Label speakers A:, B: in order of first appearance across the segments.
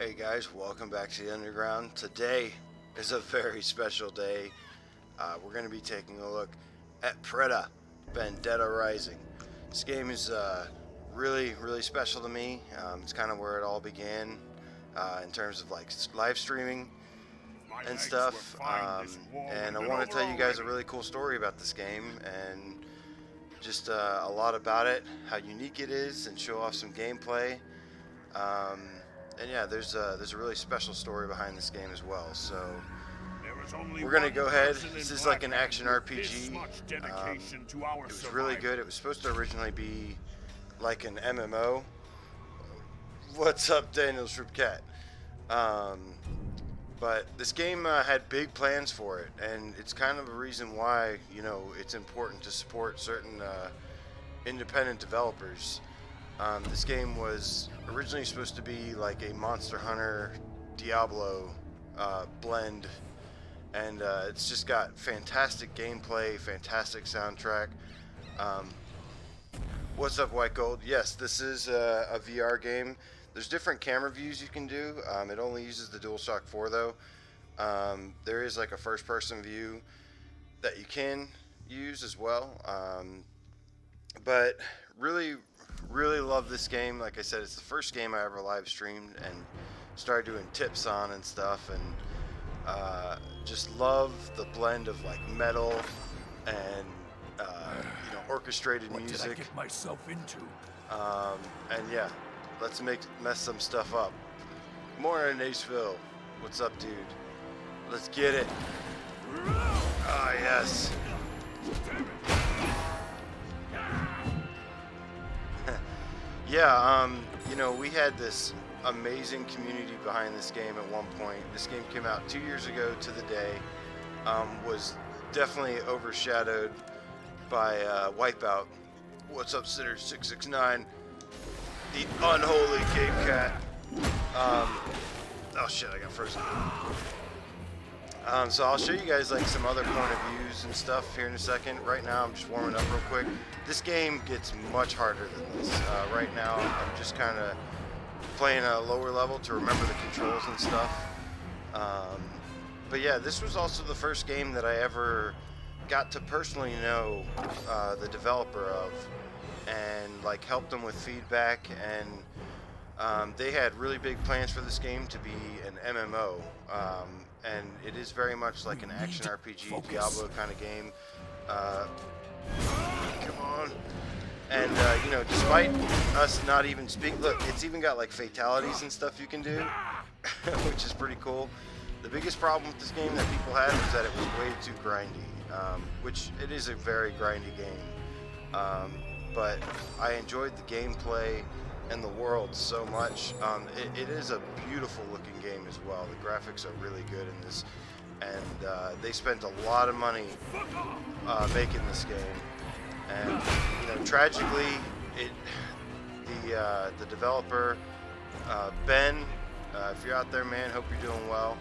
A: Hey guys, welcome back to the Underground. Today is a very special day. We're going to be taking a look at Preta, Vendetta Rising. This game is really special to me. It's kind of where it all began in terms of like live streaming and stuff. And I want to tell you guys a really cool story about this game and just a lot about it, how unique it is, and show off some gameplay. And yeah, there's a really special story behind this game as well. So we're gonna go ahead. This is like an action RPG. It was really good. It was supposed to originally be like an MMO. What's up, Daniel Shrubcat? But this game had big plans for it, and it's kind of a reason why it's important to support certain independent developers. This game was originally supposed to be like a Monster Hunter Diablo blend, and it's just got fantastic gameplay, fantastic soundtrack. What's up, White Gold? Yes, this is a VR game. There's different camera views you can do. It only uses the DualShock 4 though. There is like a first-person view that you can use as well. But really love this game. Like I said, it's the first game I ever live streamed and started doing tips on and stuff, and just love the blend of like metal and orchestrated music.
B: What did I get myself into?
A: And yeah, let's mess some stuff up. Morning, Aceville. What's up, dude? Let's get it. Ah, yes. Yeah, we had this amazing community behind this game at one point. This game came out 2 years ago to the day. Was definitely overshadowed by Wipeout. What's up, Sitter669? The unholy Cape Cat. Oh shit, I got frozen. So I'll show you guys like some other point of views and stuff here in a second. Right now I'm just warming up real quick. This game gets much harder than this. Right now I'm just kind of playing a lower level to remember the controls and stuff. But yeah, this was also the first game that I ever got to personally know the developer of, and like helped them with feedback. And they had really big plans for this game to be an MMO. And it is very much like an action RPG, Diablo kind of game. Come on. And, despite us not even look, it's even got like fatalities and stuff you can do, which is pretty cool. The biggest problem with this game that people had was that it was way too grindy, which it is a very grindy game. But I enjoyed the gameplay and the world so much. It is a beautiful looking game as well. The graphics are really good in this, and they spent a lot of money making this game. And tragically, the developer Ben, if you're out there, man, hope you're doing well.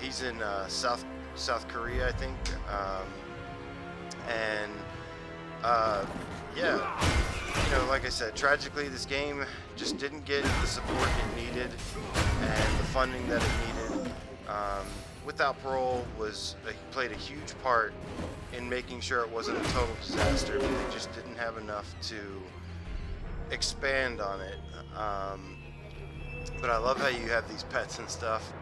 A: He's in South Korea, I think, and yeah. Like I said, tragically, this game just didn't get the support it needed and the funding that it needed. Without Parole played a huge part in making sure it wasn't a total disaster, but they just didn't have enough to expand on it. But I love how you have these pets and stuff.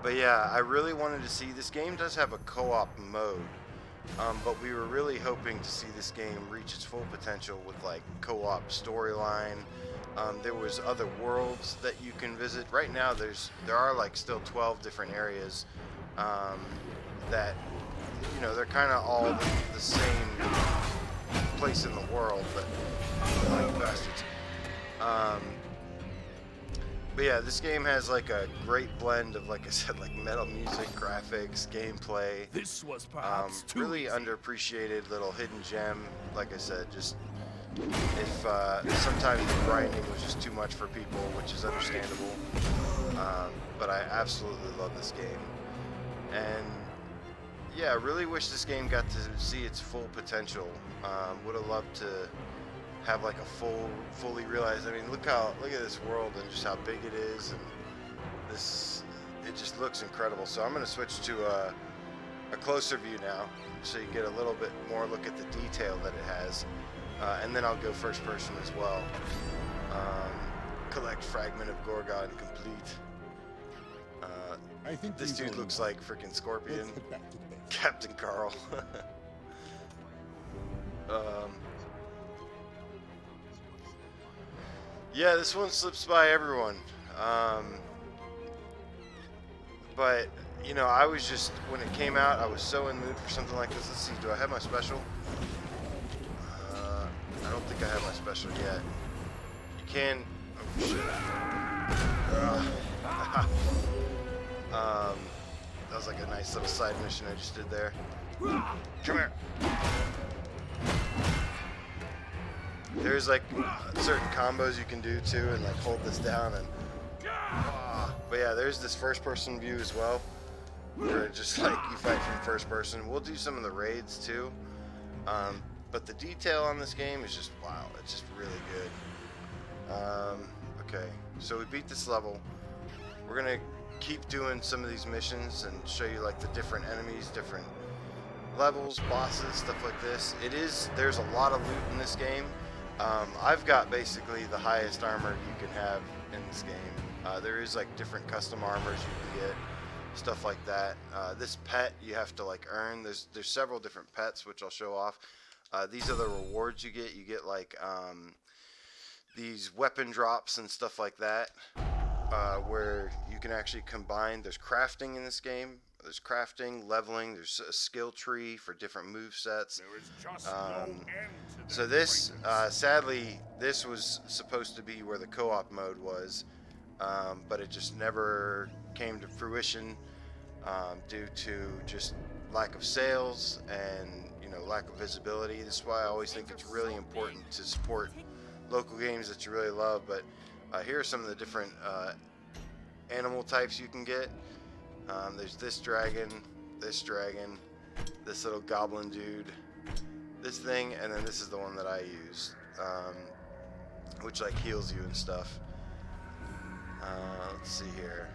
A: But yeah, I really wanted to see, this game does have a co-op mode. But we were really hoping to see this game reach its full potential with like co-op storyline. There was other worlds that you can visit. Right now there are like still 12 different areas that they're kind of all the same place in the world, but like bastards. But yeah, this game has like a great blend of, like I said, like metal music, graphics, gameplay.
B: This was perhaps
A: really underappreciated little hidden gem. Like I said, just if sometimes the grinding was just too much for people, which is understandable. But I absolutely love this game, and yeah, I really wish this game got to see its full potential. Would have loved to have like a fully realized. I mean, look at this world and just how big it is, and it just looks incredible. So I'm going to switch to a closer view now, so you get a little bit more look at the detail that it has, and then I'll go first person as well. Collect fragment of Gorgon complete.
C: I think
A: This dude looks like freaking Scorpion. Captain Carl. Yeah, this one slips by everyone. But, you know, I was just, when it came out, I was so in the mood for something like this. Let's see, do I have my special? I don't think I have my special yet. You can, oh shit. That was like a nice little side mission I just did there. Come here. There's like certain combos you can do too, and like hold this down and. But yeah, there's this first person view as well, where just like you fight from first person. We'll do some of the raids too, but the detail on this game is just wow. It's just really good. Okay, so we beat this level. We're gonna keep doing some of these missions and show you like the different enemies, different levels, bosses, stuff like this. There's a lot of loot in this game. I've got basically the highest armor you can have in this game. There is like different custom armors you can get, stuff like that. This pet you have to like earn. There's several different pets which I'll show off. These are the rewards you get. You get like these weapon drops and stuff like that, where you can actually combine. There's crafting in this game. There's crafting, leveling. There's a skill tree for different move sets. So this, sadly, this was supposed to be where the co-op mode was, but it just never came to fruition due to just lack of sales and lack of visibility. This is why I always think it's really important to support local games that you really love. But here are some of the different animal types you can get. There's this dragon, this little goblin dude, this thing, and then this is the one that I use, which like heals you and stuff. Let's see here.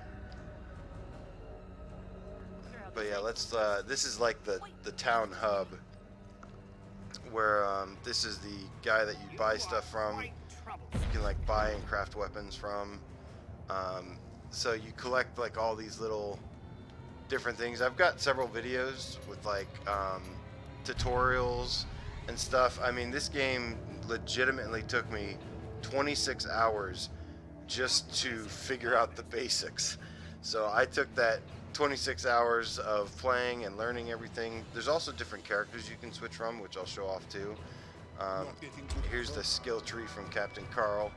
A: But yeah, this is like the town hub, where this is the guy that you buy stuff from. You can like buy and craft weapons from. So you collect like all these little different things. I've got several videos with like tutorials and stuff. I mean, this game legitimately took me 26 hours just to figure out the basics. So I took that 26 hours of playing and learning everything. There's also different characters you can switch from, which I'll show off too. Here's the skill tree from Captain Carl.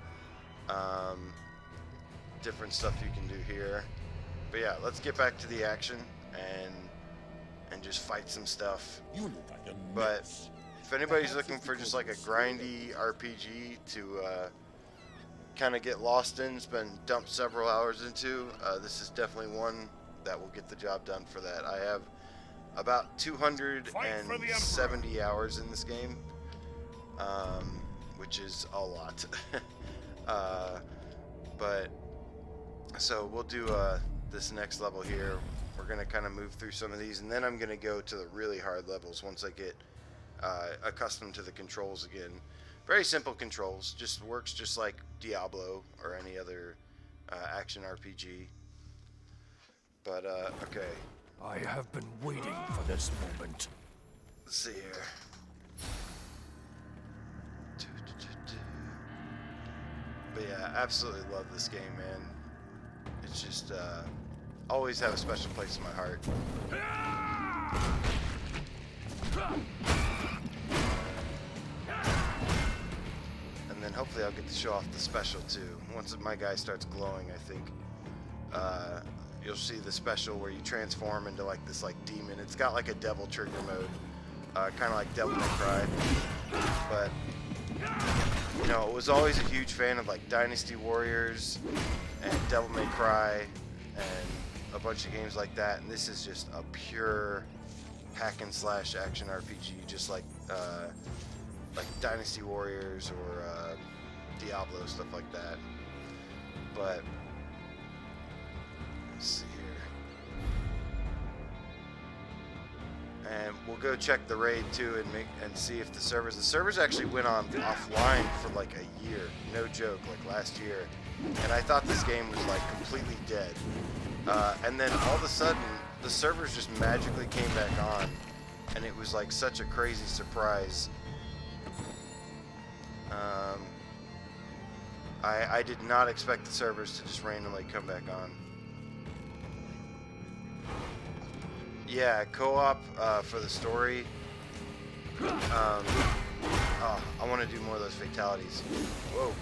A: Different stuff you can do here. But yeah, let's get back to the action and just fight some stuff. But if anybody's looking for just like a grindy RPG to kind of get lost in, dump several hours into, this is definitely one that will get the job done for that. I have about 270 hours in this game, which is a lot. But so we'll do this next level here. We're gonna kind of move through some of these, and then I'm gonna go to the really hard levels once I get accustomed to the controls again. Very simple controls, just works just like Diablo or any other action RPG. But okay.
B: I have been waiting for this moment.
A: Let's see here. But yeah, absolutely love this game, man. It's just always have a special place in my heart. And then hopefully I'll get to show off the special too. Once my guy starts glowing, I think you'll see the special where you transform into like this like demon. It's got like a devil trigger mode, kind of like Devil May Cry. But you know, I was always a huge fan of like Dynasty Warriors and Devil May Cry and a bunch of games like that. And this is just a pure hack and slash action RPG, just like Dynasty Warriors or Diablo, stuff like that. But Let's see here. And we'll go check the raid too and see if the servers actually went on offline for like a year. No joke, like last year. And I thought this game was like completely dead. And then all of a sudden, the servers just magically came back on. And it was like such a crazy surprise. I did not expect the servers to just randomly come back on. Yeah, co-op for the story. Oh, I want to do more of those fatalities. Whoa.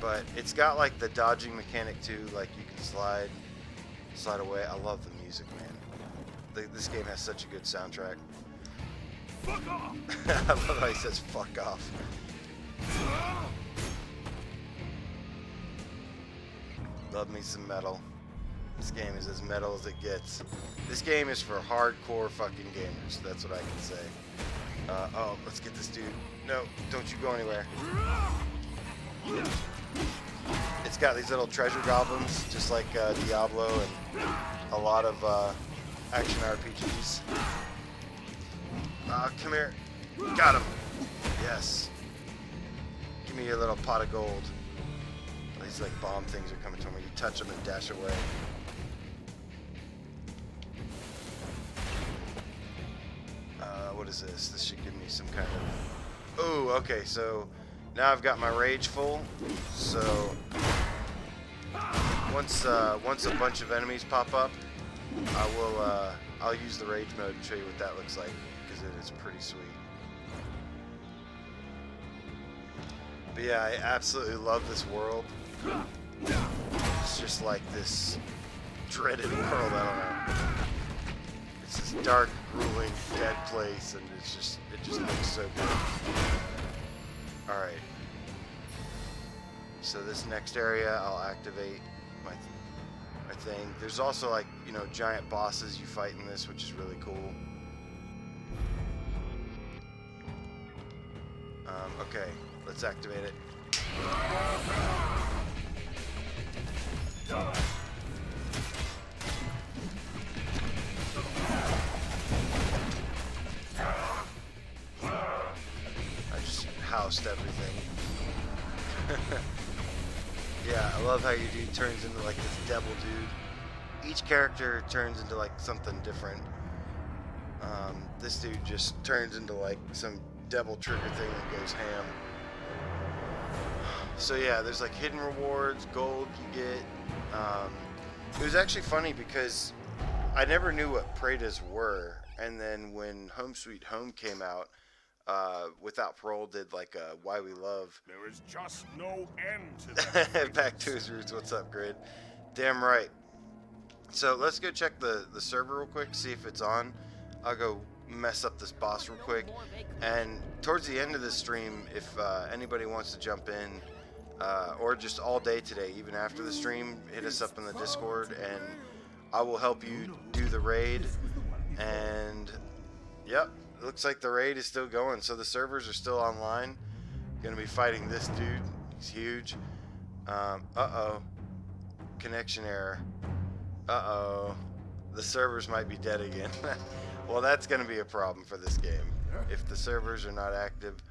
A: But it's got like the dodging mechanic too, like you can slide away. I love the music, man. This game has such a good soundtrack. Fuck off! I love how he says fuck off. Love me some metal. This game is as metal as it gets. This game is for hardcore fucking gamers. That's what I can say. Oh, let's get this dude. No, don't you go anywhere. It's got these little treasure goblins, just like Diablo and a lot of action RPGs. Come here. Got him. Yes. Give me your little pot of gold. These like bomb things are coming to me. You touch them and dash away. What is this? This should give me some kind of... Oh, okay, so now I've got my rage full. So once a bunch of enemies pop up, I'll use the rage mode and show you what that looks like, because it is pretty sweet. But yeah, I absolutely love this world. It's just like this dreaded world, I don't know. It's this dark, grueling, dead place, and it just looks so good. Alright. So this next area, I'll activate my thing. There's also like, you know, giant bosses you fight in this, which is really cool. Okay, let's activate it. I just housed everything. Yeah, I love how your dude turns into like this devil dude. Each character turns into like something different. This dude just turns into like some devil trigger thing and goes ham. So yeah, there's like hidden rewards, gold you get. It was actually funny because I never knew what Pretas were, and then when Home Sweet Home came out, Without Parole did like a Why We Love.
C: There is just no end to that.
A: Back to his roots. What's up, Grid? Damn right. So let's go check the server real quick, see if it's on. I'll go mess up this boss real quick. And towards the end of this stream, if anybody wants to jump in, or just all day today, even after the stream, hit us up in the Discord, and I will help you do the raid. And yep, it looks like the raid is still going, so the servers are still online. Gonna be fighting this dude. He's huge. Uh-oh. Connection error. Uh-oh. The servers might be dead again. Well, that's gonna be a problem for this game if the servers are not active.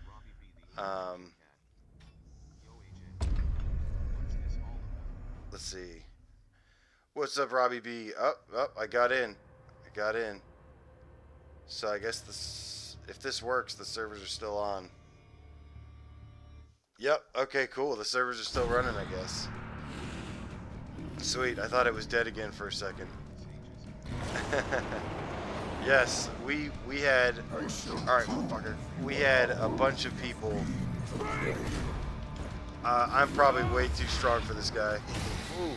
A: Let's see. What's up, Robbie B? I got in. So I guess if this works, the servers are still on. Yep, okay, cool. The servers are still running, I guess. Sweet, I thought it was dead again for a second. Yes, we had... Alright, motherfucker. We had a bunch of people. I'm probably way too strong for this guy. Ooh.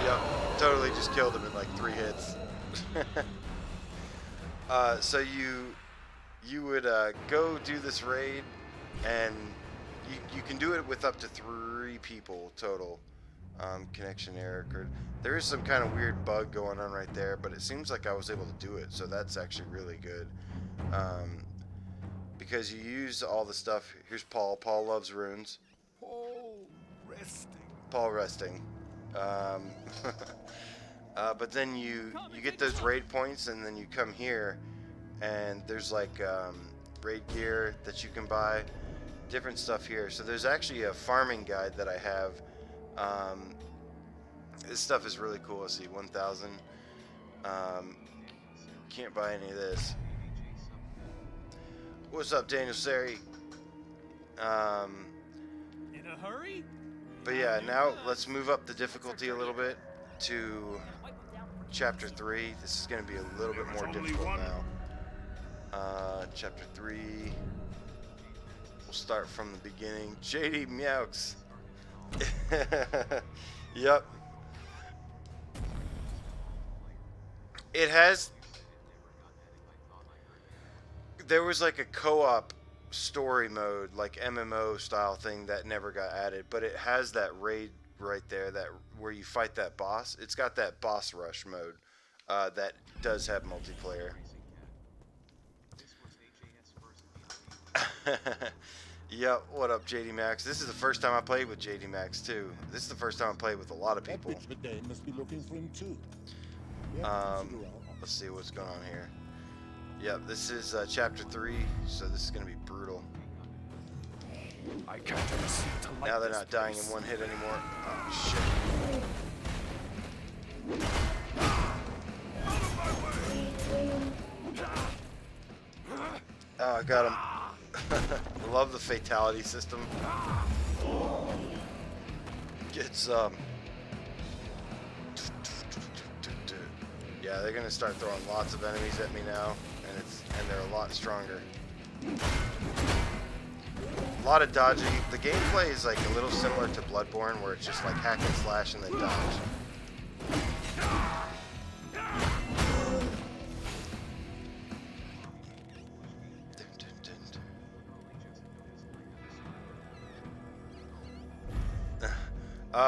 A: Yep, totally just killed him in like 3 hits. So you would go do this raid, and you can do it with up to 3 people total. Connection error occurred. There is some kind of weird bug going on right there, but it seems like I was able to do it, so that's actually really good. Because you use all the stuff. Here's Paul. Paul loves runes.
B: Paul,
A: Paul resting. But then you get those raid points, and then you come here, and there's like raid gear that you can buy, different stuff here. So there's actually a farming guide that I have. This stuff is really cool. Let's see, 1,000. Can't buy any of this. What's up, Daniel Sari?
D: In a hurry?
A: But yeah, now let's move up the difficulty a little bit to Chapter 3. This is going to be a little bit more difficult now. Chapter 3. We'll start from the beginning. JD Meows. Yep. It has... There was like a co-op story mode, like MMO style thing that never got added, but it has that raid right there, that where you fight that boss. It's got that boss rush mode that does have multiplayer. Yep, what up, JD Max? This is the first time I played with JD Max too. This is the first time I played with a lot of people.
E: Must be looking for him too.
A: Let's see what's going on here. Yep, this is chapter 3, so this is going to be brutal.
B: I can't ever seem to like
A: Now they're
B: this
A: not dying in
B: place.
A: one hit anymore. Oh, shit. Oh, I got him. I love the fatality system. Gets, yeah, they're going to start throwing lots of enemies at me now, and they're a lot stronger. A lot of dodging. The gameplay is like a little similar to Bloodborne, where it's just like hack and slash and then dodge.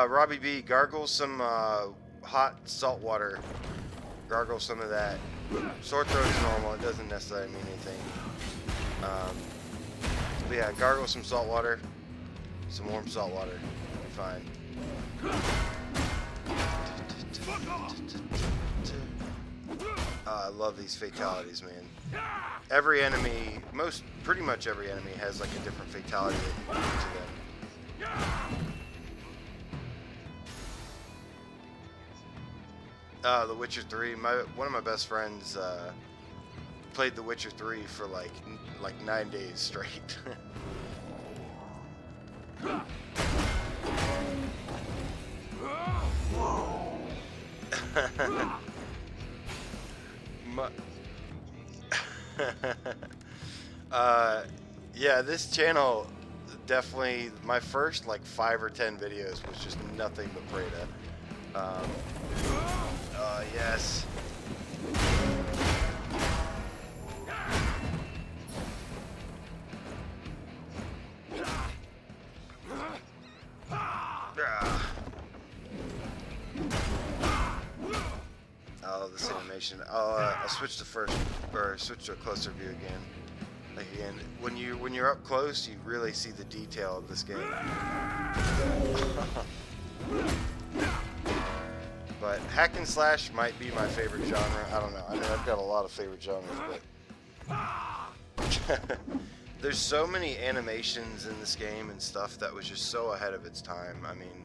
A: Robbie B, gargle some hot salt water. Gargle some of that. Sore throat is normal. It doesn't necessarily mean anything. But yeah, gargle some salt water. Some warm salt water. You'll be fine. I love these fatalities, man. Every enemy, pretty much every enemy has like a different fatality that you can do to them. The Witcher 3. One of my best friends played The Witcher 3 for like 9 days straight. Yeah, this channel definitely, my first like 5 or 10 videos was just nothing but Preta. Yes. Oh, this animation. I'll switch to switch to a closer view again. Like again, when you're up close, you really see the detail of this game. But hack and slash might be my favorite genre. I don't know. I mean, I've got a lot of favorite genres, but there's so many animations in this game and stuff that was just so ahead of its time. I mean,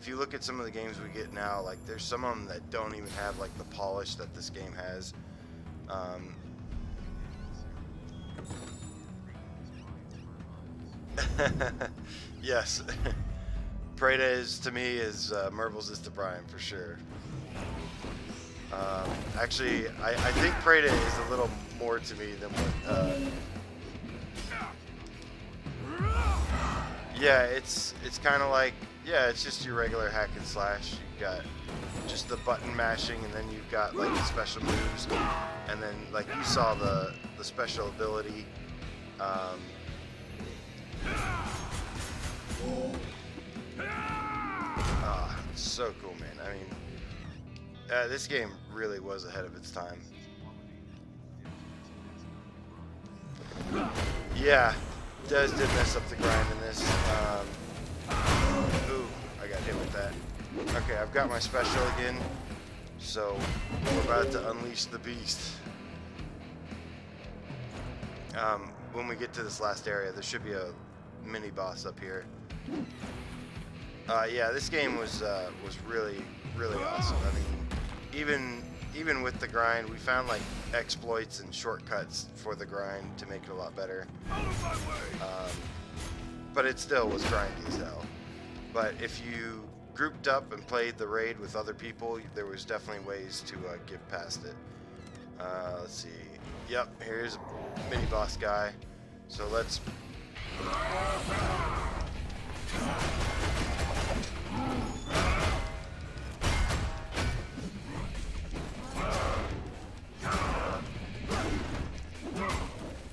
A: if you look at some of the games we get now, like there's some of them that don't even have like the polish that this game has. Yes. Preta is, to me, is Mervils is to Brian, for sure. Actually, I think Preta is a little more to me than what... yeah, it's kind of like... Yeah, it's just your regular hack and slash. You've got just the button mashing, and then you've got, like, the special moves. And then, like, you saw the special ability. So cool, man. I mean, this game really was ahead of its time. Yeah, Dez did mess up the grind in this. Ooh. got hit with that. Okay, I've got my special again, so we're about to unleash the beast. When we get to this last area, there should be a mini boss up here. Yeah, this game was really awesome. I mean, even with the grind, we found like exploits and shortcuts for the grind to make it a lot better. But it still was grindy as hell. But if you grouped up and played the raid with other people, there was definitely ways to get past it. Let's see. Yep, here's a mini boss guy. So let's.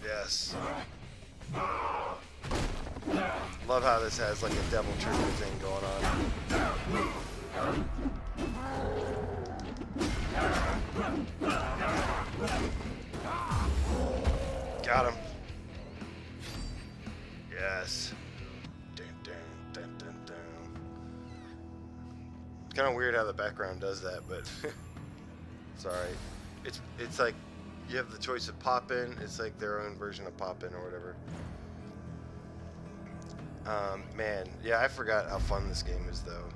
A: Yes. Love how this has like a devil trigger thing going on. Got him. Yes. Dun, dun, dun, dun, dun. It's kind of weird how the background does that, but it's alright. It's like you have the choice of pop-in. It's like their own version of pop-in or whatever. Man, yeah, I forgot how fun this game is, though.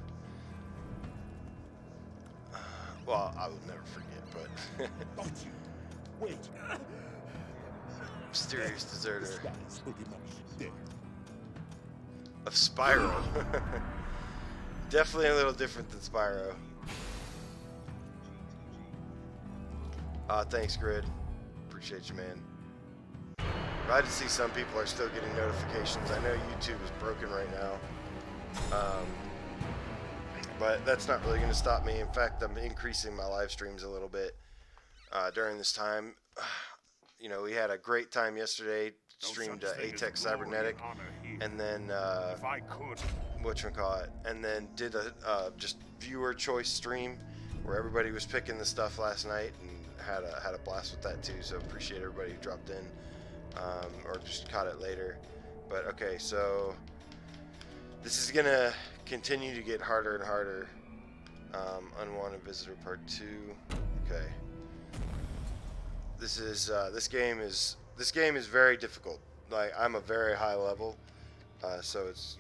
A: Well, I will never forget, but...
E: Wait.
A: Mysterious deserter.
E: This guy's pretty much dead.
A: Of Spyro. Definitely a little different than Spyro. Thanks, Grid. Appreciate you, man. Glad to see some people are still getting notifications. I know YouTube is broken right now. But that's not really going to stop me. In fact, I'm increasing my live streams a little bit during this time. You know, we had a great time yesterday. Streamed Atex Cybernetic, and then whatchamacallit, and then did a just viewer choice stream where everybody was picking the stuff last night, and had a blast with that too. So appreciate everybody who dropped in, or just caught it later. But okay, so this is gonna continue to get harder and harder. Unwanted Visitor Part 2. Okay. This game is very difficult. Like, I'm a very high level, so it's.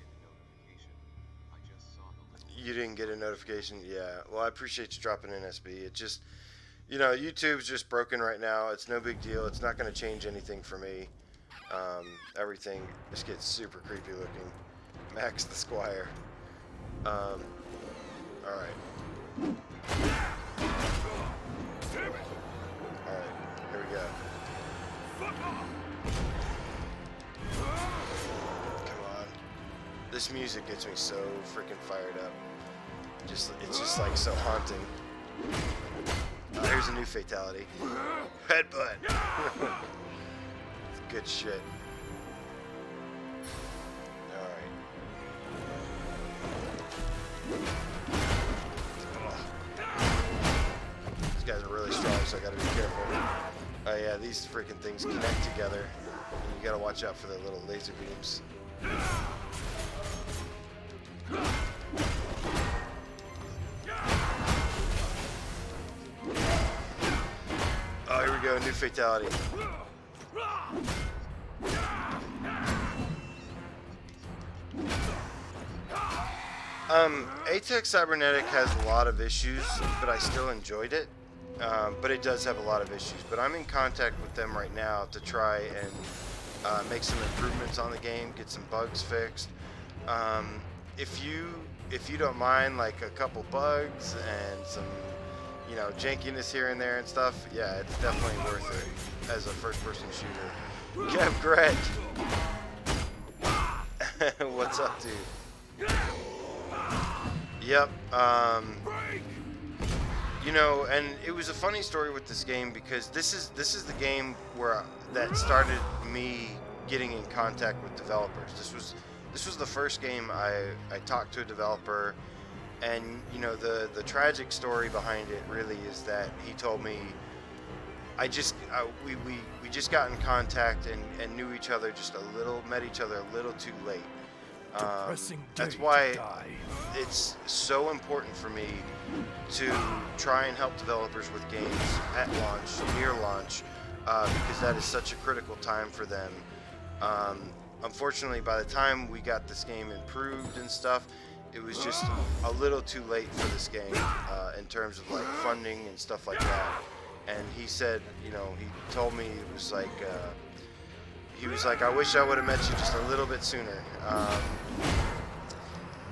A: You didn't get a notification? Yeah. Well, I appreciate you dropping in, SB. It just, you know, YouTube's just broken right now. It's no big deal. It's not going to change anything for me. Everything just gets super creepy looking. Max the Squire. All right. Here we go. Come on. This music gets me so freaking fired up. It's just like so haunting. Here's a new fatality. Headbutt. It's good shit. Alright. These guys are really strong, so I gotta be careful. Oh yeah, these freaking things connect together, and you gotta watch out for their little laser beams. Oh, here we go, new fatality. Atex Cybernetic has a lot of issues, but I still enjoyed it. But it does have a lot of issues. But I'm in contact with them right now to try and make some improvements on the game, get some bugs fixed. If you don't mind, like a couple bugs and some, you know, jankiness here and there and stuff, yeah, it's definitely worth it as a first-person shooter. Kev Gret, what's up, dude? Yep. You know, and it was a funny story with this game because this is the game that started me getting in contact with developers. This was the first game I talked to a developer, and you know the tragic story behind it really is that he told me we just got in contact and knew each other just a little, met each other a little too late. That's why it's so important for me to try and help developers with games at launch, near launch, because that is such a critical time for them. Unfortunately, by the time we got this game improved and stuff, it was just a little too late for this game in terms of like funding and stuff like that. And he said, you know, he told me it was like, he was like, I wish I would have met you just a little bit sooner.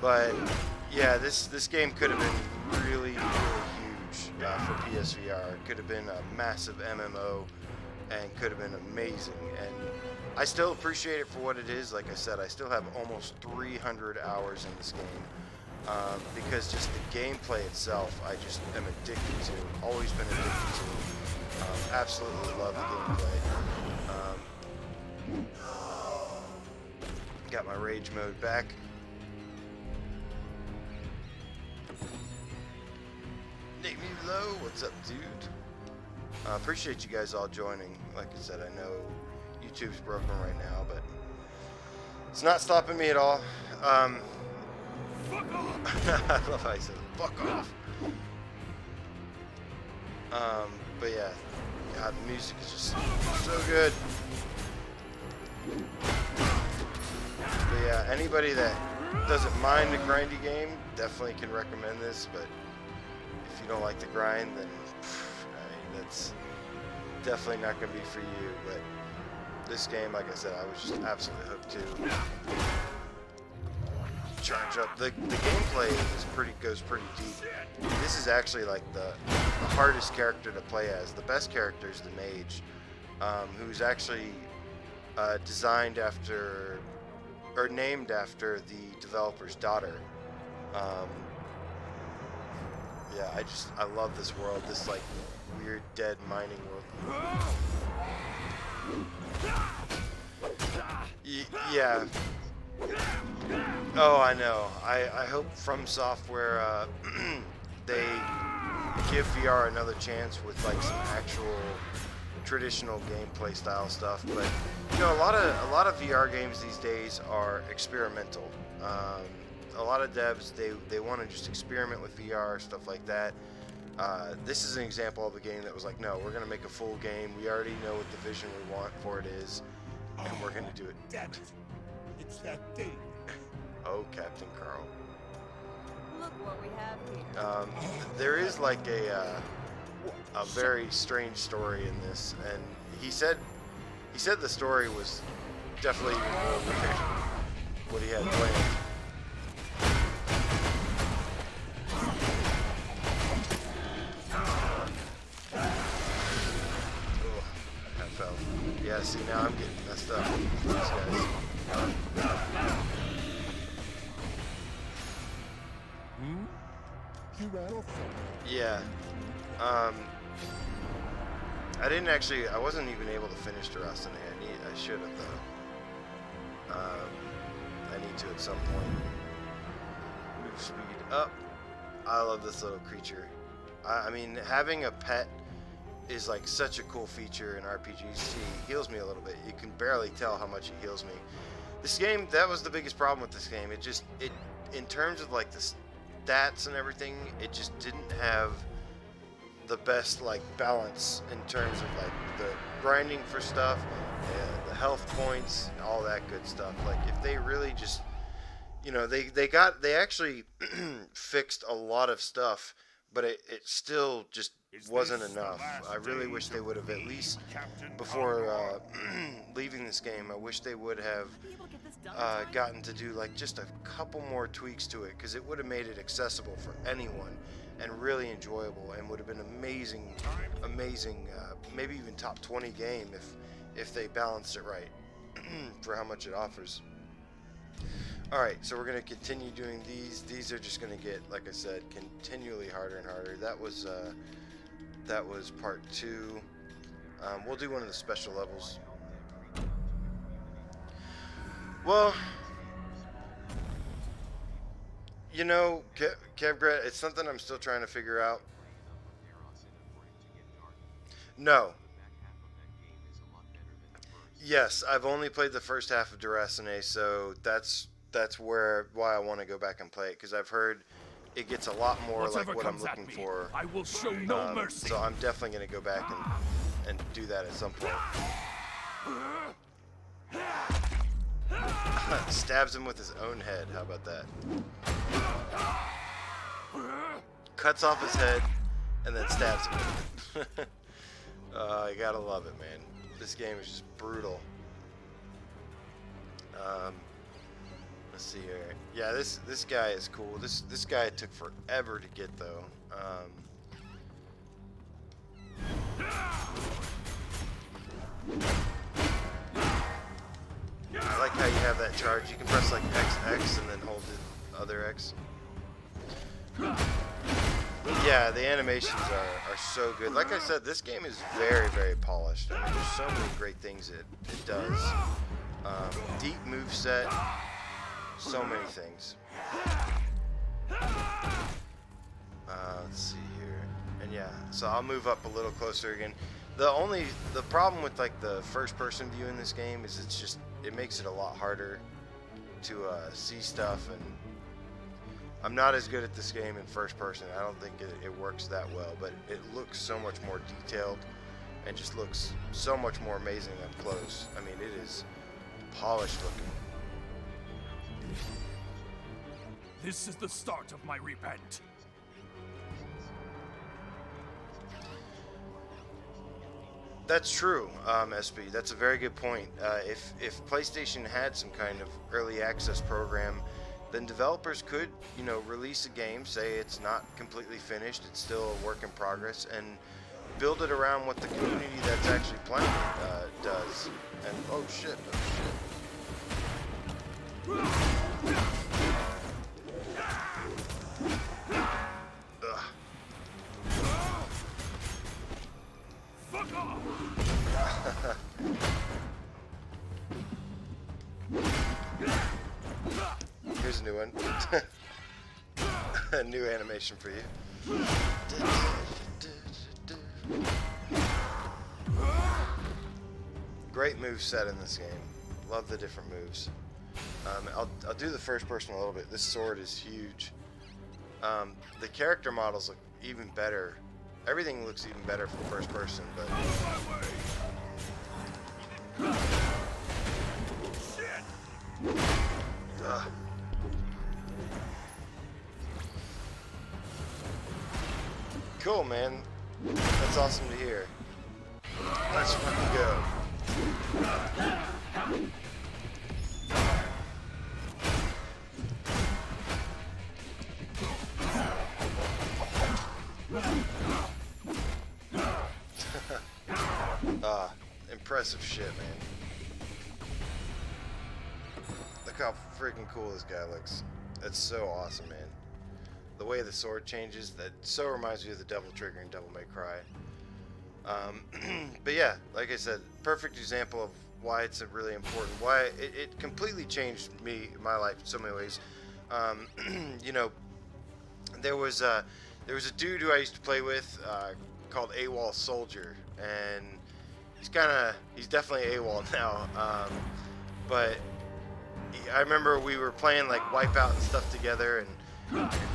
A: But yeah, this game could have been really, really huge for PSVR. It could have been a massive MMO and could have been amazing. And I still appreciate it for what it is. Like I said, I still have almost 300 hours in this game because just the gameplay itself, I just am addicted to. Always been addicted to. Absolutely love the gameplay. Got my rage mode back. Nate me low. What's up, dude? Appreciate you guys all joining. Like I said, I know YouTube's broken right now, but it's not stopping me at all. I love how I said fuck off. But yeah, God, the music is just so good. But yeah, anybody that doesn't mind the grindy game definitely can recommend this, but if you don't like the grind, then I mean, that's definitely not going to be for you. But this game, like I said, I was just absolutely hooked to. Charge up. The gameplay goes pretty deep. This is actually like the hardest character to play as. The best character is the mage, who's actually designed after, or named after, the developer's daughter. Yeah, I love this world, this like weird dead mining world. Yeah. Oh, I know. I hope From Software they give VR another chance with like some actual traditional gameplay style stuff. But you know, a lot of VR games these days are experimental. A lot of devs they want to just experiment with VR, stuff like that. This is an example of a game that was like, no, we're gonna make a full game. We already know what the vision we want for it is, and we're gonna do it.
E: Damn it. It's that thing.
A: Oh, Captain Carl.
F: Look what we have here.
A: There is like a very strange story in this, and he said the story was definitely even more weird what he had planned. Oh, I fell. Yeah, see, now I'm getting messed up with these guys.
E: You ran off from me.
A: Yeah. I wasn't even able to finish Durasane. I should have though. I need to at some point. Move speed up. I love this little creature. I mean, having a pet is like such a cool feature in RPGs. See, he heals me a little bit. You can barely tell how much he heals me. This game, that was the biggest problem with this game. It in terms of like the stats and everything, it just didn't have the best like balance in terms of like the grinding for stuff, the health points, all that good stuff. Like if they really just, you know, they actually fixed a lot of stuff, but it still just wasn't enough. I really wish they would have at least, before leaving this game, I wish they would have gotten to do like just a couple more tweaks to it, because it would have made it accessible for anyone and really enjoyable, and would have been amazing, maybe even top 20 game if they balanced it right for how much it offers. Alright, so we're going to continue doing these. These are just going to get, like I said, continually harder and harder. That was part 2. We'll do one of the special levels. Well, you know, Kevgret, it's something I'm still trying to figure out. No. Yes, I've only played the first half of Durasane, so that's that's why I want to go back and play it, because I've heard it gets a lot more like what I'm looking for.
B: I will show no mercy.
A: So I'm definitely going to go back and do that at some point. Stabs him with his own head. How about that? Cuts off his head and then stabs him. You gotta love it, man. This game is just brutal. Let's see here. Yeah, this guy is cool. This guy took forever to get though. I like how you have that charge. You can press like XX and then hold the other X. Yeah, the animations are so good. Like I said, this game is very, very polished. I mean, there's so many great things it does. Deep moveset, so many things. Let's see here. And yeah, so I'll move up a little closer again. The problem with like the first person view in this game is it makes it a lot harder to see stuff, and I'm not as good at this game in first person. I don't think it works that well, but it looks so much more detailed and just looks so much more amazing up close. I mean, it is polished looking.
B: This is the start of my repent.
A: That's true, SB. That's a very good point. If PlayStation had some kind of early access program, then developers could, release a game, say it's not completely finished, it's still a work in progress, and build it around what the community that's actually playing it does. And oh shit.
B: Fuck off!
A: Here's a new one. A new animation for you. Great move set in this game. Love the different moves. I'll do the first person a little bit. This sword is huge. The character models look even better. Everything looks even better from first person, but cool, man. That's awesome to hear. Let's fucking go. Impressive shit, man. Look how freaking cool this guy looks. That's so awesome, man. The way the sword changes, that so reminds me of the Devil Trigger in Devil May Cry. But yeah, like I said, perfect example of why it's really important. Why it completely changed my life in so many ways. There was a dude who I used to play with called AWOL Soldier, and he's definitely AWOL now. But I remember we were playing like Wipeout and stuff together, and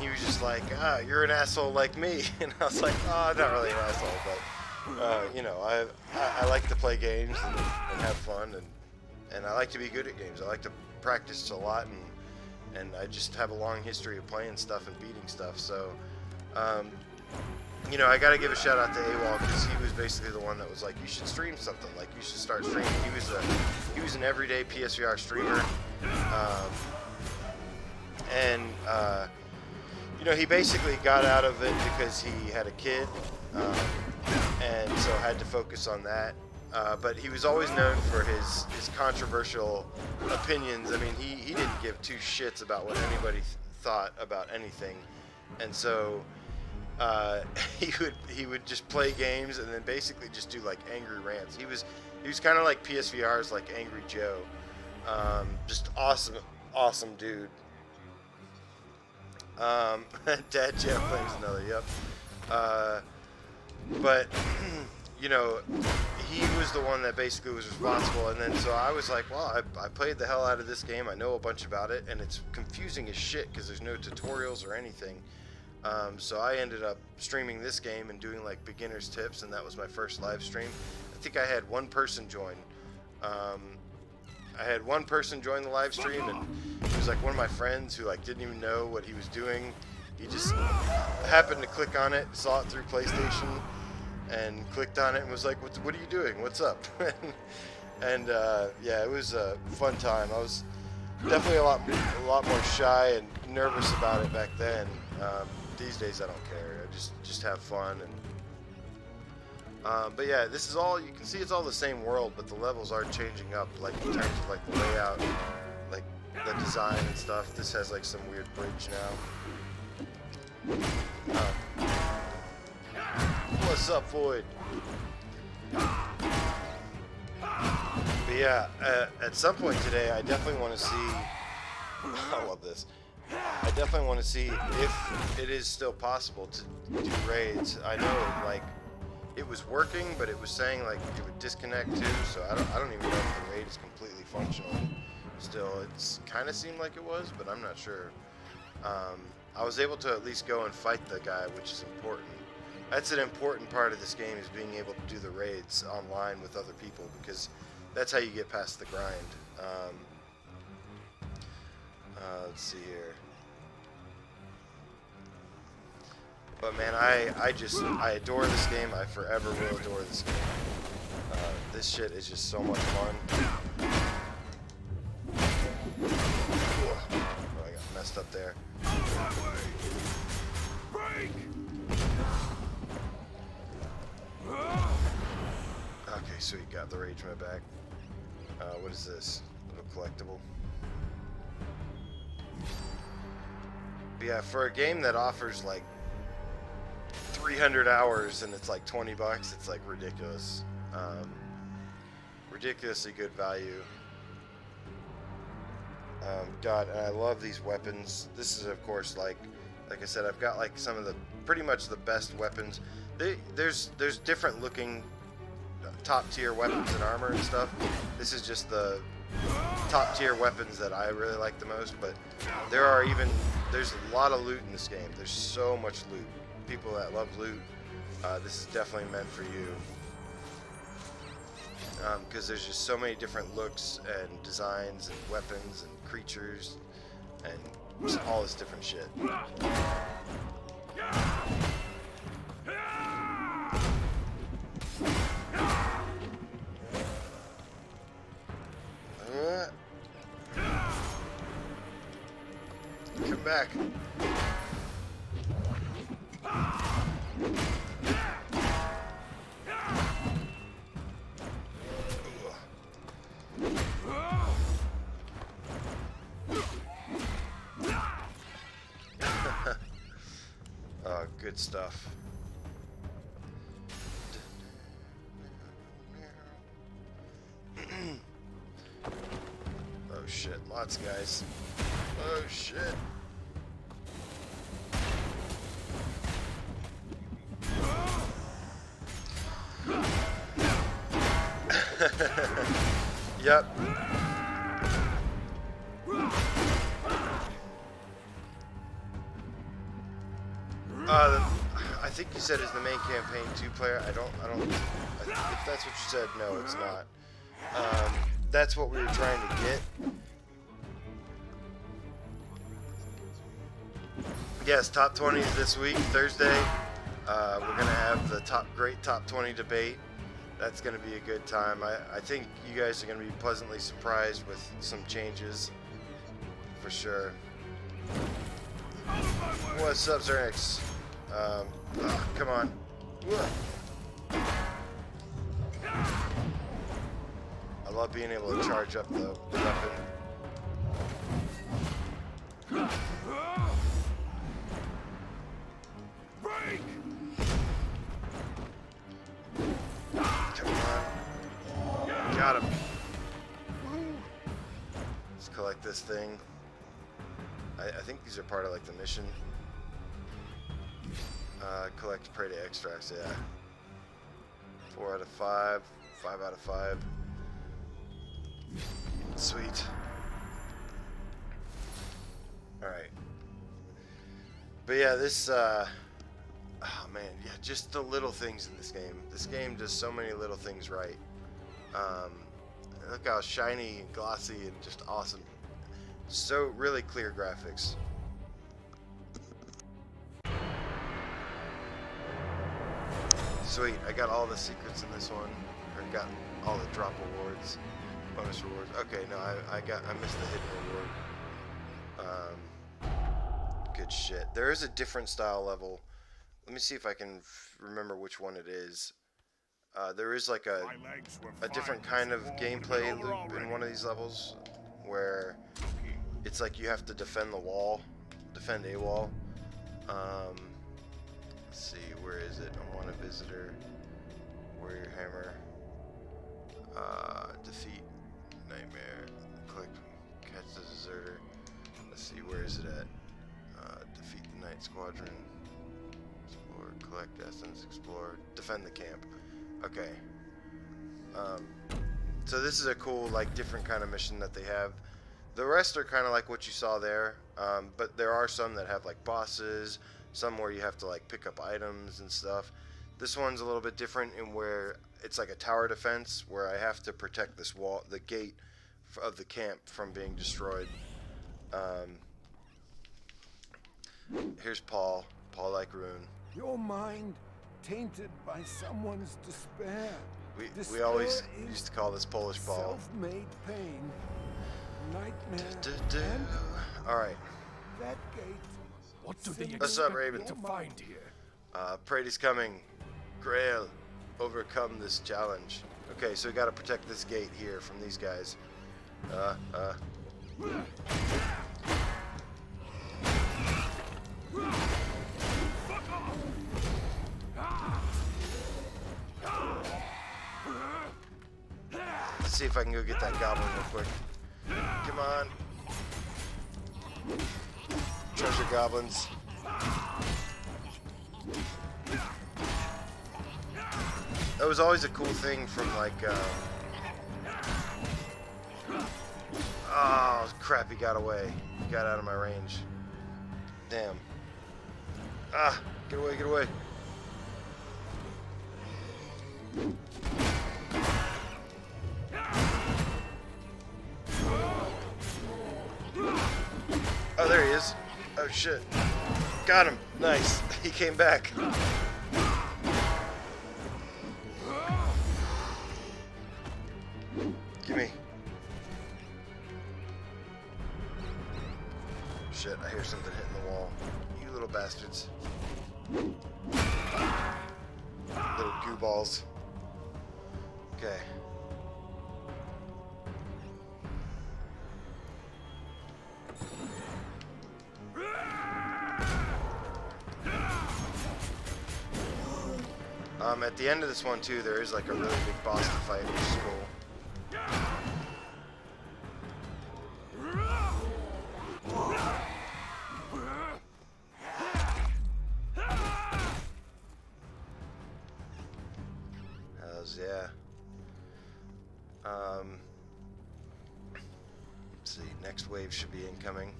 A: he was just like, you're an asshole like me. And I was like, I'm not really an asshole, but I like to play games and have fun, and I like to be good at games. I like to practice a lot, and I just have a long history of playing stuff and beating stuff. So I got to give a shout out to AWOL, because he was basically the one that was like, you should stream something, like you should start streaming. He was an everyday PSVR streamer, he basically got out of it because he had a kid, and so had to focus on that. But he was always known for his controversial opinions. I mean, he didn't give two shits about what anybody thought about anything, and so he would just play games and then basically just do like angry rants. He was kind of like PSVR's like Angry Joe. Just awesome dude. Dad Jeff claims another. Yep. But he was the one that basically was responsible, and then so I was like, well, I played the hell out of this game. I know a bunch about it, and it's confusing as shit because there's no tutorials or anything. So I ended up streaming this game and doing like beginner's tips, and that was my first live stream. I think I had one person join. I had one person join the live stream, and it was like one of my friends who like didn't even know what he was doing. He just happened to click on it, saw it through PlayStation, and clicked on it and was like, what are you doing? What's up? and yeah, it was a fun time. I was definitely a lot more shy and nervous about it back then. These days I don't care. I just have fun. And but yeah, this is all, you can see it's all the same world, but the levels are changing up, like in terms of like the layout, like the design and stuff. This has like some weird bridge now. What's up, Void? But yeah, at some point today, I definitely want to see. I love this. I definitely want to see if it is still possible to do raids. I know, like, it was working, but it was saying like it would disconnect too. So I don't even know if the raid is completely functional. Still, it's kind of seemed like it was, but I'm not sure. I was able to at least go and fight the guy, which is important. That's an important part of this game, is being able to do the raids online with other people, because that's how you get past the grind. Let's see here. But man, I adore this game. I forever will adore this game. This shit is just so much fun. Oh, I got messed up there. Okay, sweet, got the rage in my back. What is this? A little collectible. But yeah, for a game that offers like 300 hours and it's like 20 bucks, it's like ridiculous. Ridiculously good value. God, and I love these weapons. This is, of course, like I said, I've got like some of the pretty much the best weapons. There's different looking top tier weapons and armor and stuff. This is just the top tier weapons that I really like the most, but there's a lot of loot in this game. There's so much loot. People that love loot, this is definitely meant for you, because there's just so many different looks and designs and weapons and creatures and just all this different shit. Come back. Oh, good stuff. Oh shit, lots of guys. Oh shit. Yep. I think you said it's the main campaign 2-player. I don't. If that's what you said, no, it's not. That's what we were trying to get. Yes, top 20s this week, Thursday. We're gonna have the great top 20 debate. That's gonna be a good time. I think you guys are gonna be pleasantly surprised with some changes, for sure. What's up, Zernix? Oh, come on. I love being able to charge up the weapon. Come on. Got him. Let's collect this thing. I think these are part of like the mission. Collect Preta extracts, yeah. 4 out of 5. 5 out of 5. Sweet. Alright. But yeah, this, oh man, yeah, just the little things in this game. This game does so many little things right. Look how shiny and glossy and just awesome. So really clear graphics. Sweet, I got all the secrets in this one. I got all the drop rewards, bonus rewards. Okay, no, I missed the hidden reward. Good shit. There is a different style level. Let me see if I can remember which one it is. There is like a different kind of gameplay loop in one of these levels where it's like you have to defend the wall, defend a wall. Let's see, where is it? I want a visitor. Warrior hammer. Defeat nightmare. Click catch the deserter. Let's see, where is it at? Defeat the night squadron. Explore, collect essence, explore, defend the camp. Okay. So this is a cool, like, different kind of mission that they have. The rest are kind of like what you saw there, but there are some that have like bosses, some where you have to like pick up items and stuff. This one's a little bit different in where it's like a tower defense where I have to protect this wall, the gate of the camp from being destroyed. Here's Paul like Rune.
E: Your mind tainted by someone's despair.
A: We always used to call this Polish Paul.
E: Self-made pain, nightmare. And
A: all right.
E: that gate.
B: What do they
A: What's up,
B: expect
A: Raven?
B: to find here?
A: Preta's coming. Grail, overcome this challenge. Okay, so we gotta protect this gate here from these guys. Let's see if I can go get that goblin real quick. Come on. Treasure goblins. That was always a cool thing from like, oh crap, he got away. He got out of my range. Damn. Ah, get away, get away. Oh, there he is. Oh shit. Got him. Nice. He came back. Gimme. Shit, I hear something hitting the wall. You little bastards. Little goo balls. Okay. At the end of this one too, there is like a really big boss to fight, which is cool. Hells yeah. Let's see, next wave should be incoming.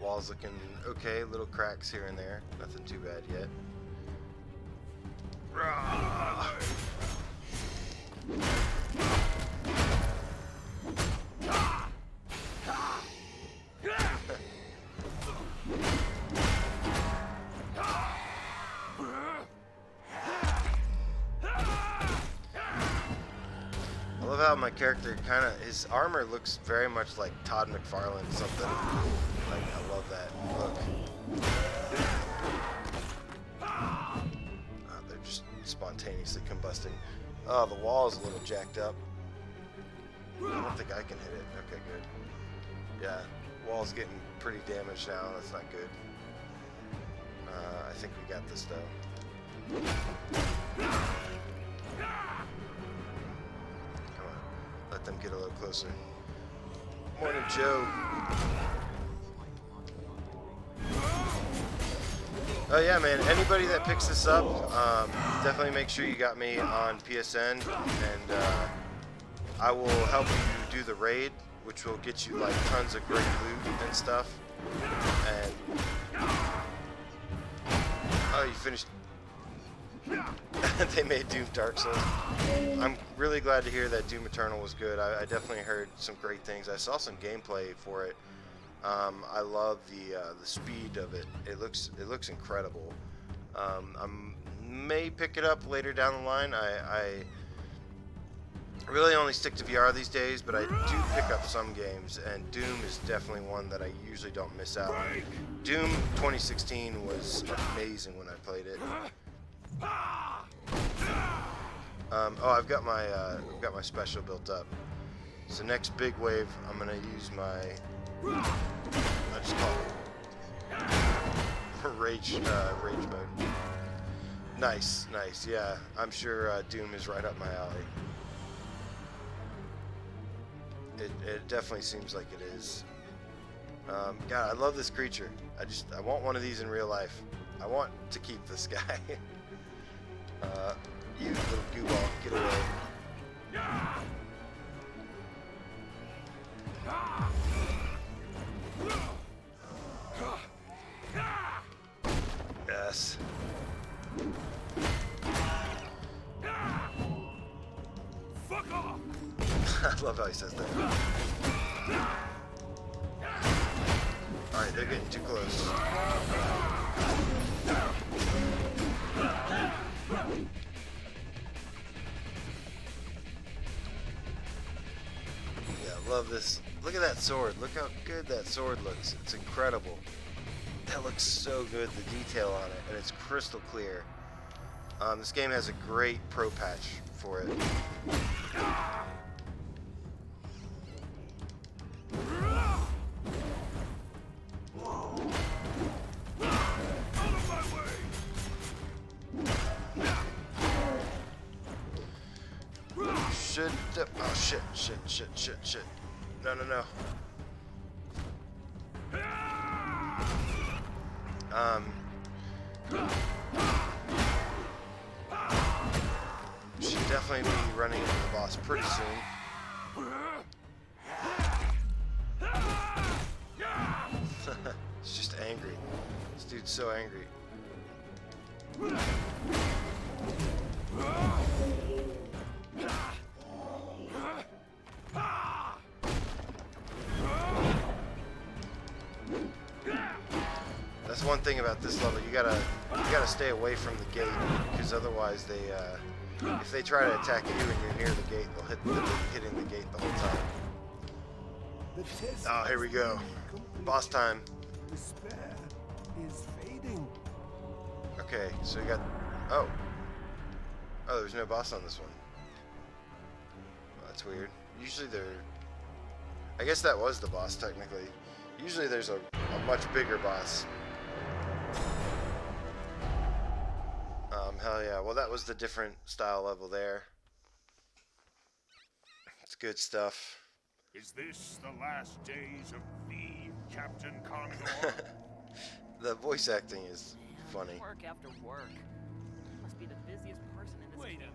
A: Wall's looking okay, little cracks here and there, nothing too bad yet. I love how my character his armor looks very much like Todd McFarlane something. Like, I love that look. They're just spontaneously combusting. Oh, the wall is a little jacked up. I don't think I can hit it. Okay, good. Yeah, wall's getting pretty damaged now. That's not good. I think we got this though. Come on, let them get a little closer. Morning, Joe. Oh yeah, man, anybody that picks this up, definitely make sure you got me on PSN, and I will help you do the raid, which will get you like tons of great loot and stuff. And oh, you finished. They made Doom Dark Souls. I'm really glad to hear that Doom Eternal was good. I definitely heard some great things. I saw some gameplay for it. I love the speed of it. It looks incredible. I may pick it up later down the line. I really only stick to VR these days, but I do pick up some games, and Doom is definitely one that I usually don't miss out on. Doom 2016 was amazing when I played it. Oh, I've got my special built up. So next big wave, I'm gonna use my I just call it rage mode. Nice, yeah. I'm sure Doom is right up my alley. It definitely seems like it is. God, I love this creature. I want one of these in real life. I want to keep this guy. You little goo ball, get away. Yes.
C: Fuck off!
A: I love how he says that. Alright, they're getting too close. Yeah, love this. Look at that sword. Look how good that sword looks. It's incredible. That looks so good, the detail on it, and it's crystal clear. This game has a great pro patch for it. Oh shit. No. Should definitely be running into the boss pretty soon. He's just angry. This dude's so angry. That's one thing about this level. You gotta stay away from the gate, because otherwise if they try to attack you and you're near the gate, they'll be hitting the gate the whole time. Oh, here we go. Boss time.
E: Despair is fading.
A: Okay, so we got. Oh, there's no boss on this one. Well, that's weird. Usually I guess that was the boss technically. Usually there's a much bigger boss. Hell yeah. Well, that was the different style level there. It's good stuff.
C: Is this the last days of thee, Captain Condor?
A: The voice acting is funny.
F: Work after work. Must be the busiest person in this.
D: Wait a minute.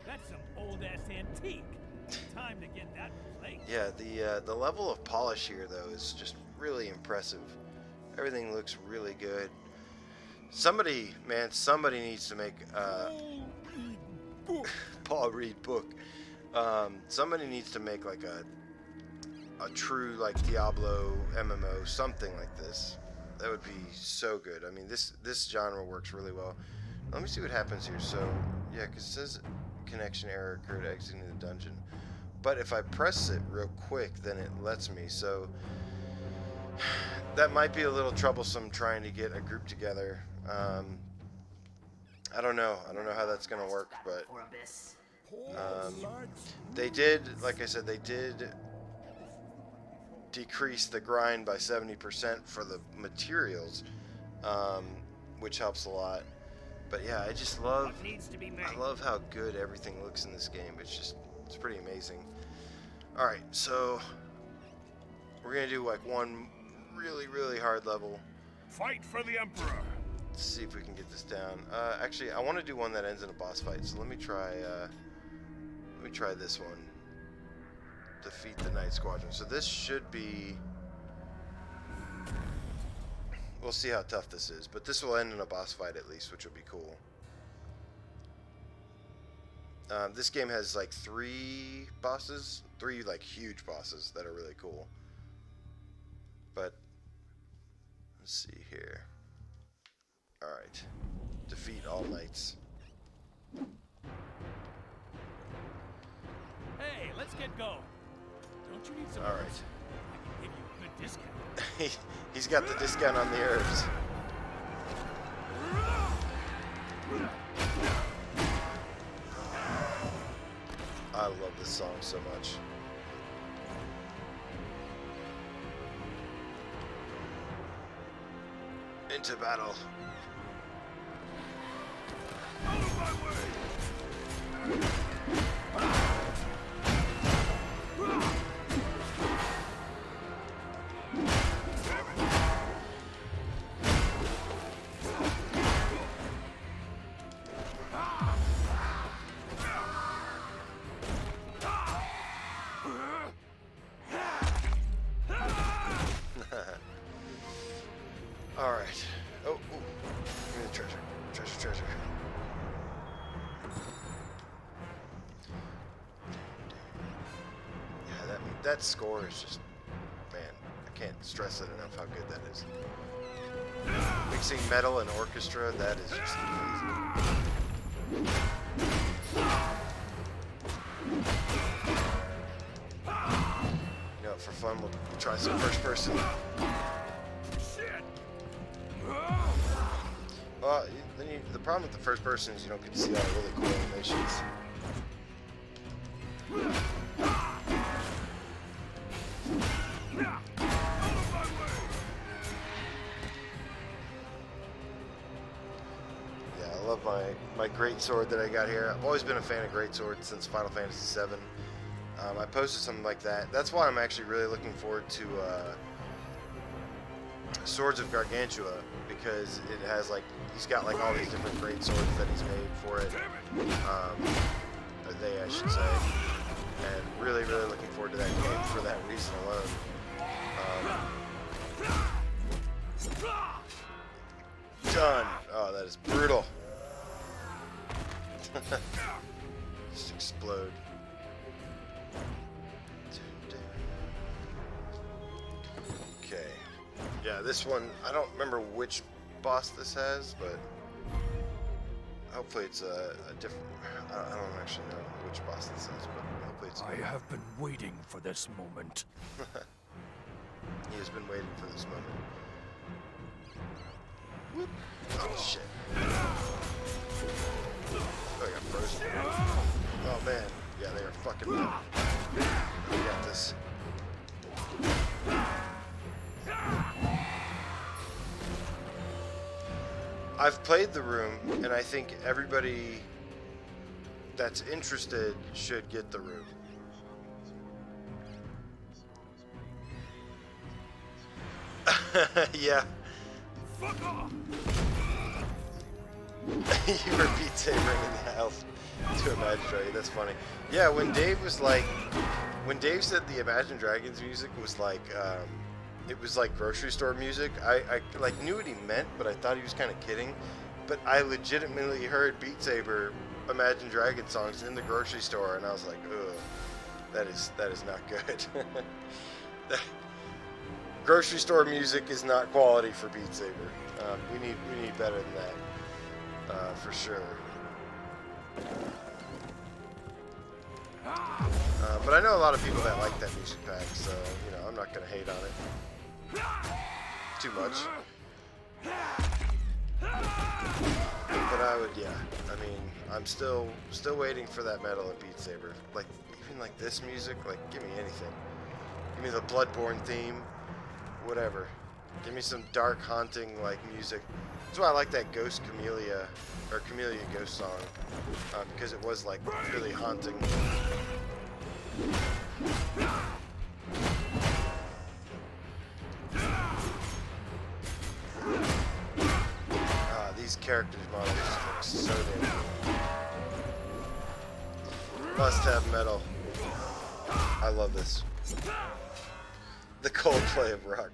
D: That's some old-ass antique. Time to get that replaced.
A: Yeah, the level of polish here though is just really impressive. Everything looks really good. Somebody needs to make Paul Reed book. Somebody needs to make like a true like Diablo MMO, something like this. That would be so good. I mean, this genre works really well. Let me see what happens here. So yeah, because it says connection error occurred exiting the dungeon. But if I press it real quick, then it lets me. So that might be a little troublesome trying to get a group together. I don't know how that's gonna work, but they did, like I said, they did decrease the grind by 70% for the materials, which helps a lot. But yeah, I love how good everything looks in this game. It's pretty amazing. Alright, so we're gonna do like one really hard level.
C: Fight for the Emperor.
A: Let's see if we can get this down. Actually, I want to do one that ends in a boss fight. So let me try this one. Defeat the Night Squadron. So this should be. We'll see how tough this is, but this will end in a boss fight at least, which will be cool. This game has like 3 bosses, 3 like huge bosses that are really cool. But let's see here. All right, defeat all knights.
D: Hey, let's get going. Don't you need some
A: All
D: herbs?
A: right.
D: I can give you a good discount.
A: He's got the discount on the herbs. I love this song so much. Into battle.
C: Out of my way!
A: All right. Oh, ooh. Give me the treasure. Treasure. Yeah, that score is just, man, I can't stress it enough how good that is. Mixing metal and orchestra, that is just amazing. You know, for fun, we'll try some first person. Well, the problem with the first person is you don't get to see all the really cool animations. Yeah, I love my great sword that I got here. I've always been a fan of great swords since Final Fantasy VII. I posted something like that. That's why I'm actually really looking forward to Swords of Gargantua, because it has like, he's got like all these different great swords that he's made for it, or they I should say, and really looking forward to that game for that reason alone. Done. Oh, that is brutal. Just explode. Okay. Yeah, this one, I don't remember which boss this has, but hopefully it's a different, I don't actually know which boss this has, but hopefully it's
B: I have been waiting for this moment.
A: He has been waiting for this moment. Whoop. Oh, shit. Oh, I got frozen. Oh, man. Yeah, they are fucking mad. I got this. I've played the room, and I think everybody that's interested should get the room. Yeah.
C: Fuck off!
A: You were Beat Sabering in the house to Imagine Dragons. That's funny. Yeah, when Dave said the Imagine Dragons music was like, it was like grocery store music, I like knew what he meant, but I thought he was kind of kidding. But I legitimately heard Beat Saber Imagine Dragons songs in the grocery store, and I was like, ugh, that is not good. Grocery store music is not quality for Beat Saber. We need better than that, for sure. But I know a lot of people that like that music pack, so you know I'm not gonna hate on it too much. But I would, yeah. I mean, I'm still waiting for that metal in Beat Saber. Like even like this music, like give me anything. Give me the Bloodborne theme. Whatever. Give me some dark, haunting like music. That's why I like that Ghost Camellia or Camellia Ghost song, because it was like really haunting. characters model just looks so damn cool. Must have metal. I love this. The Coldplay of rock.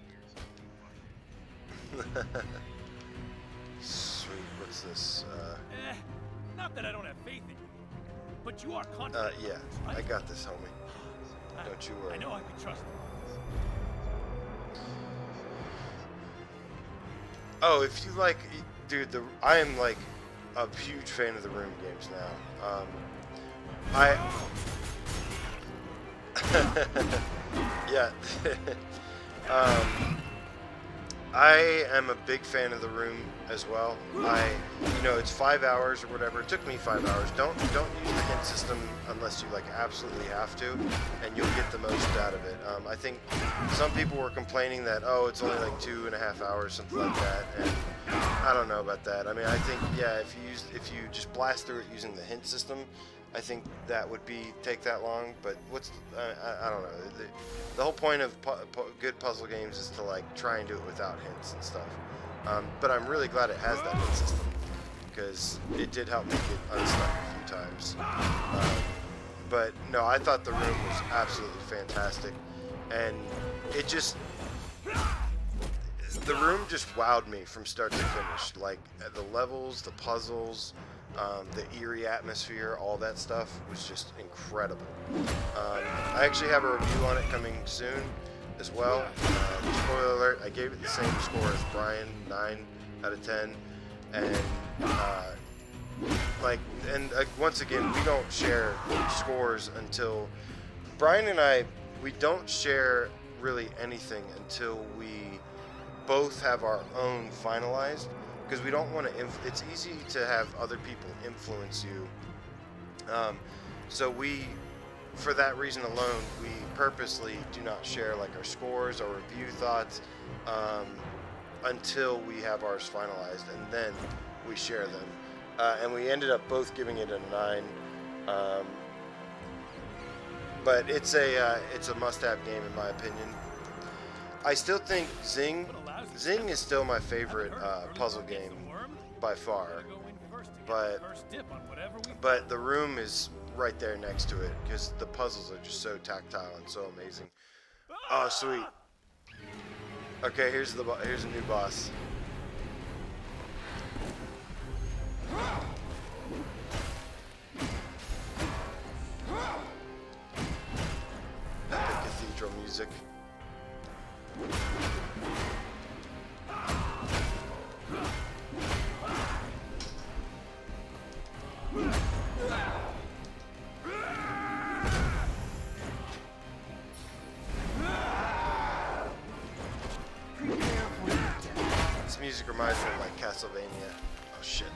A: Sweet. What's this?
D: Not that I don't have faith in you, but you are confident.
A: Yeah.
D: Right?
A: I got this, homie. Don't you worry.
D: I know I can trust you.
A: Oh, if you like, dude, I am like a huge fan of the Room games now. Yeah. I am a big fan of the Room as well. It's 5 hours or whatever. It took me 5 hours. Don't use the hint system unless you like absolutely have to, and you'll get the most out of it. I think some people were complaining that it's only like 2.5 hours, something like that, and I don't know about that. I mean, I think if you just blast through it using the hint system, I think that would take that long. But I don't know. The whole point of good puzzle games is to like try and do it without hints and stuff. But I'm really glad it has that hint system, because it did help me get unstuck a few times. But no, I thought the Room was absolutely fantastic, and the Room just wowed me from start to finish. Like the levels, the puzzles, the eerie atmosphere, all that stuff was just incredible. I actually have a review on it coming soon as well. Spoiler alert, I gave it the same score as Brian, 9 out of 10. And once again, we don't share scores until Brian and I, we don't share really anything until we both have our own finalized, because we don't want to it's easy to have other people influence you, so for that reason alone, we purposely do not share like our scores or review thoughts until we have ours finalized, and then we share them, and we ended up both giving it a 9, but it's a must-have game in my opinion. I still think Zing is still my favorite puzzle game by far, but the Room is right there next to it, because the puzzles are just so tactile and so amazing. Oh, sweet. Okay, here's a new boss. Epic cathedral music. This music reminds me of like Castlevania. Oh shit.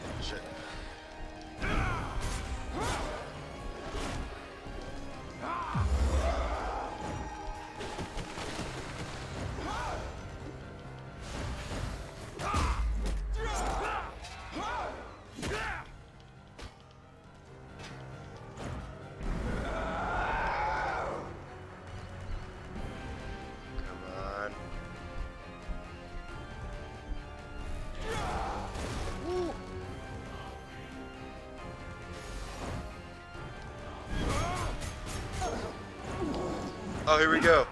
A: Oh, here we go.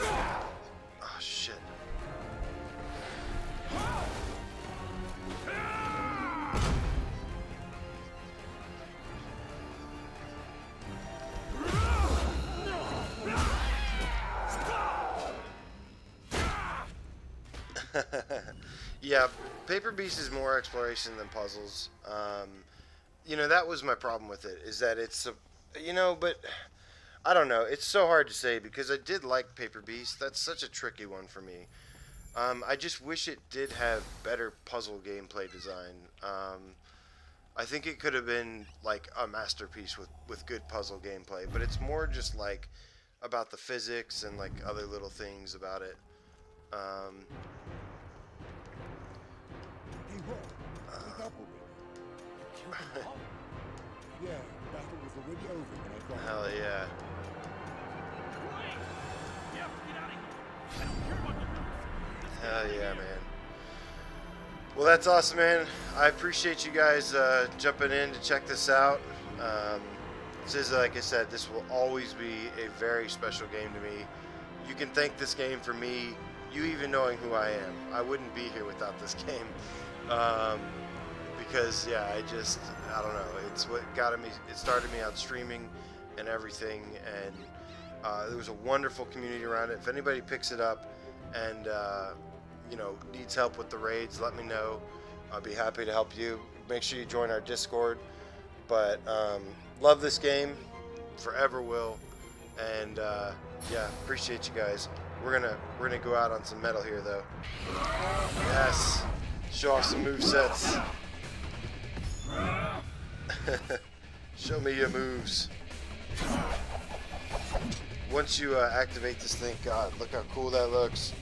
A: Oh, shit. Yeah, Paper Beast is more exploration than puzzles. That was my problem with it, is that it's, but I don't know. It's so hard to say, because I did like Paper Beast. That's such a tricky one for me. I just wish it did have better puzzle gameplay design. I think it could have been like a masterpiece with good puzzle gameplay, but it's more just like about the physics and like other little things about it.
E: Hey, Roy, wake up already. Yeah, battle was already over when I got
A: Hell yeah. Hell yeah, man. Well, that's awesome, man. I appreciate you guys jumping in to check this out. This is, like I said, this will always be a very special game to me. You can thank this game for me, you even knowing who I am. I wouldn't be here without this game. Because, yeah, I don't know. It's what got me, it started me out streaming and everything. And there was a wonderful community around it. If anybody picks it up and, you know, needs help with the raids, let me know. I'll be happy to help you. Make sure you join our Discord. But love this game, forever will, and yeah, appreciate you guys. We're gonna go out on some metal here though. Yes, show off some movesets. Show me your moves. Once you activate this thing, God, look how cool that looks.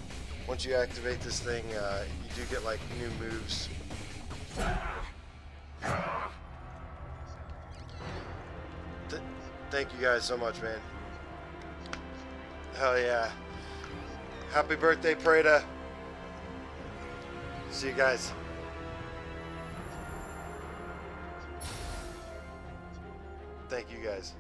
A: Once you activate this thing, you do get like new moves. Thank you guys so much, man. Hell yeah. Happy birthday, Preta. See you guys. Thank you guys.